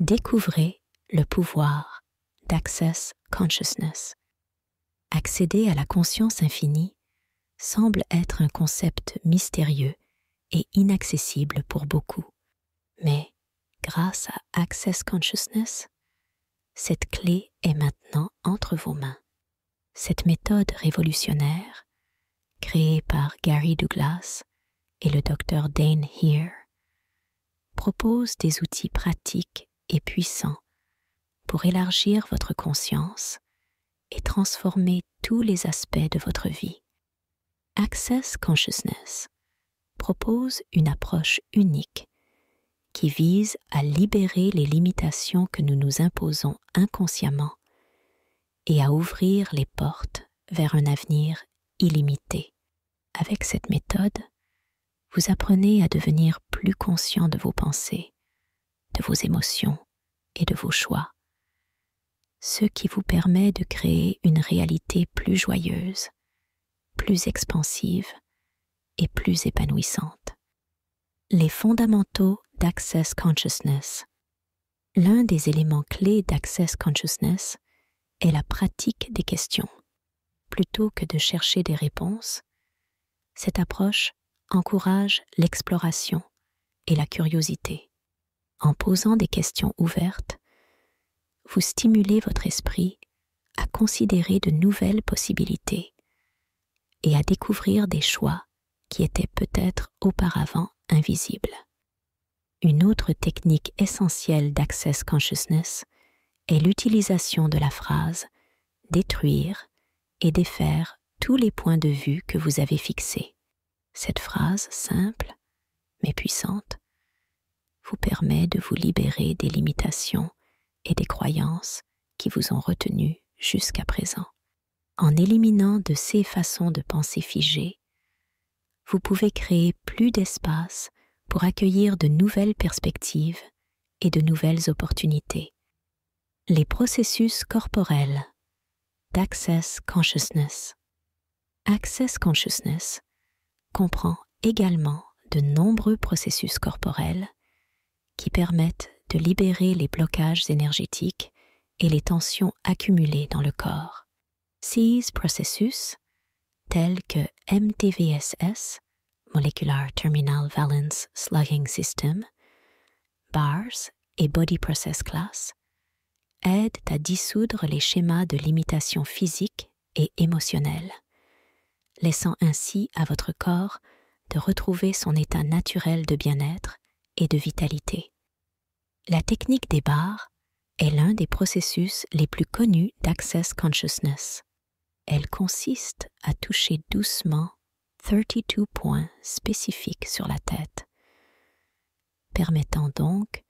Découvrez le pouvoir d'Access Consciousness. Accéder à la conscience infinie semble être un concept mystérieux et inaccessible pour beaucoup. Mais grâce à Access Consciousness, cette clé est maintenant entre vos mains. Cette méthode révolutionnaire, créée par Gary Douglas et le Dr. Dain Heer, propose des outils pratiques et puissants pour élargir votre conscience et transformer tous les aspects de votre vie. Access Consciousness propose une approche unique qui vise à libérer les limitations que nous nous imposons inconsciemment et à ouvrir les portes vers un avenir illimité. Avec cette méthode, vous apprenez à devenir plus conscient de vos pensées, de vos émotions et de vos choix, ce qui vous permet de créer une réalité plus joyeuse, plus expansive et plus épanouissante. Les fondamentaux d'Access Consciousness. L'un des éléments clés d'Access Consciousness est la pratique des questions. Plutôt que de chercher des réponses, cette approche encourage l'exploration et la curiosité. En posant des questions ouvertes, vous stimulez votre esprit à considérer de nouvelles possibilités et à découvrir des choix qui étaient peut-être auparavant invisibles. Une autre technique essentielle d'Access Consciousness est l'utilisation de la phrase « détruire » et défaire tous les points de vue que vous avez fixés. Cette phrase simple, mais puissante, vous permet de vous libérer des limitations et des croyances qui vous ont retenu jusqu'à présent. En éliminant de ces façons de penser figées, vous pouvez créer plus d'espace pour accueillir de nouvelles perspectives et de nouvelles opportunités. Les processus corporels d'Access Consciousness. Access Consciousness comprend également de nombreux processus corporels qui permettent de libérer les blocages énergétiques et les tensions accumulées dans le corps. Ces processus, tels que MTVSS, Molecular Terminal Valence Slugging System, BARS et Body Process Class, aident à dissoudre les schémas de limitation physique et émotionnelle, laissant ainsi à votre corps de retrouver son état naturel de bien-être et de vitalité. La technique des barres est l'un des processus les plus connus d'Access Consciousness. Elle consiste à toucher doucement 32 points spécifiques sur la tête, permettant donc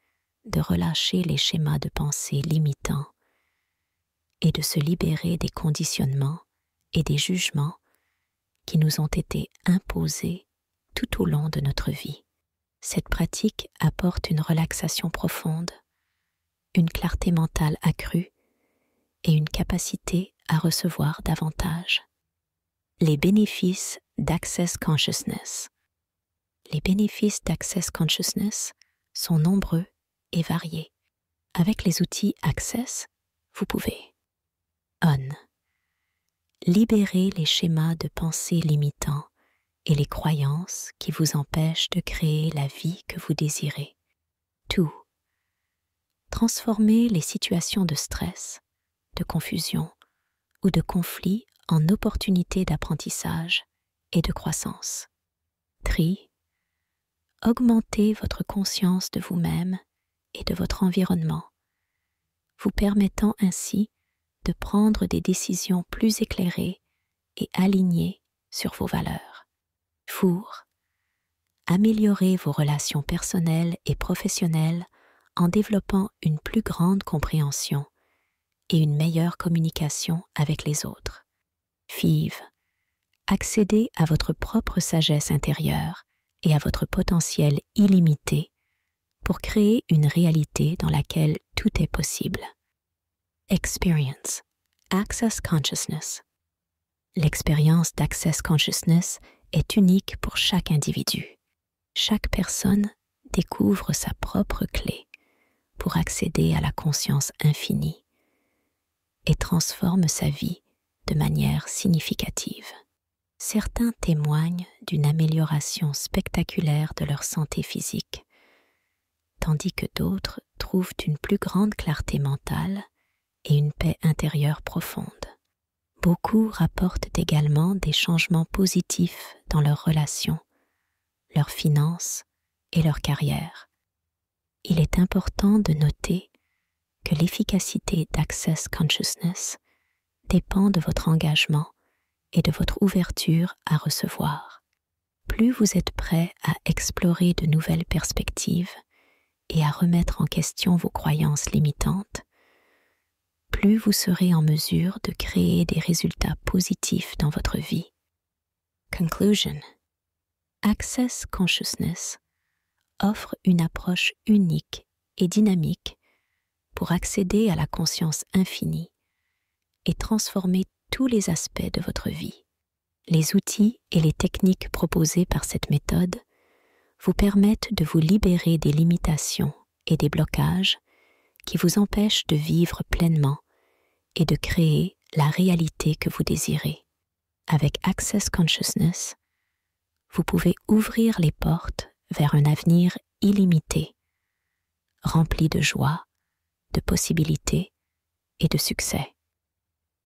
de relâcher les schémas de pensée limitants et de se libérer des conditionnements et des jugements qui nous ont été imposés tout au long de notre vie. Cette pratique apporte une relaxation profonde, une clarté mentale accrue et une capacité à recevoir davantage. Les bénéfices d'Access Consciousness. Les bénéfices d'Access Consciousness sont nombreux et variés. Avec les outils Access, vous pouvez 1. Libérer les schémas de pensée limitants et les croyances qui vous empêchent de créer la vie que vous désirez. 2. Transformer les situations de stress, de confusion ou de conflit en opportunités d'apprentissage et de croissance. 3. Augmenter votre conscience de vous-même et de votre environnement, vous permettant ainsi de prendre des décisions plus éclairées et alignées sur vos valeurs. 4. Améliorer vos relations personnelles et professionnelles en développant une plus grande compréhension et une meilleure communication avec les autres. 5. Accéder à votre propre sagesse intérieure et à votre potentiel illimité pour créer une réalité dans laquelle tout est possible. Experience. Access Consciousness. L'expérience d'Access Consciousness est unique pour chaque individu. Chaque personne découvre sa propre clé pour accéder à la conscience infinie et transforme sa vie de manière significative. Certains témoignent d'une amélioration spectaculaire de leur santé physique, tandis que d'autres trouvent une plus grande clarté mentale et une paix intérieure profonde. Beaucoup rapportent également des changements positifs dans leurs relations, leurs finances et leur carrière. Il est important de noter que l'efficacité d'Access Consciousness dépend de votre engagement et de votre ouverture à recevoir. Plus vous êtes prêt à explorer de nouvelles perspectives et à remettre en question vos croyances limitantes, plus vous serez en mesure de créer des résultats positifs dans votre vie. Conclusion. Access Consciousness offre une approche unique et dynamique pour accéder à la conscience infinie et transformer tous les aspects de votre vie. Les outils et les techniques proposés par cette méthode vous permettent de vous libérer des limitations et des blocages qui vous empêchent de vivre pleinement et de créer la réalité que vous désirez. Avec Access Consciousness, vous pouvez ouvrir les portes vers un avenir illimité, rempli de joie, de possibilités et de succès.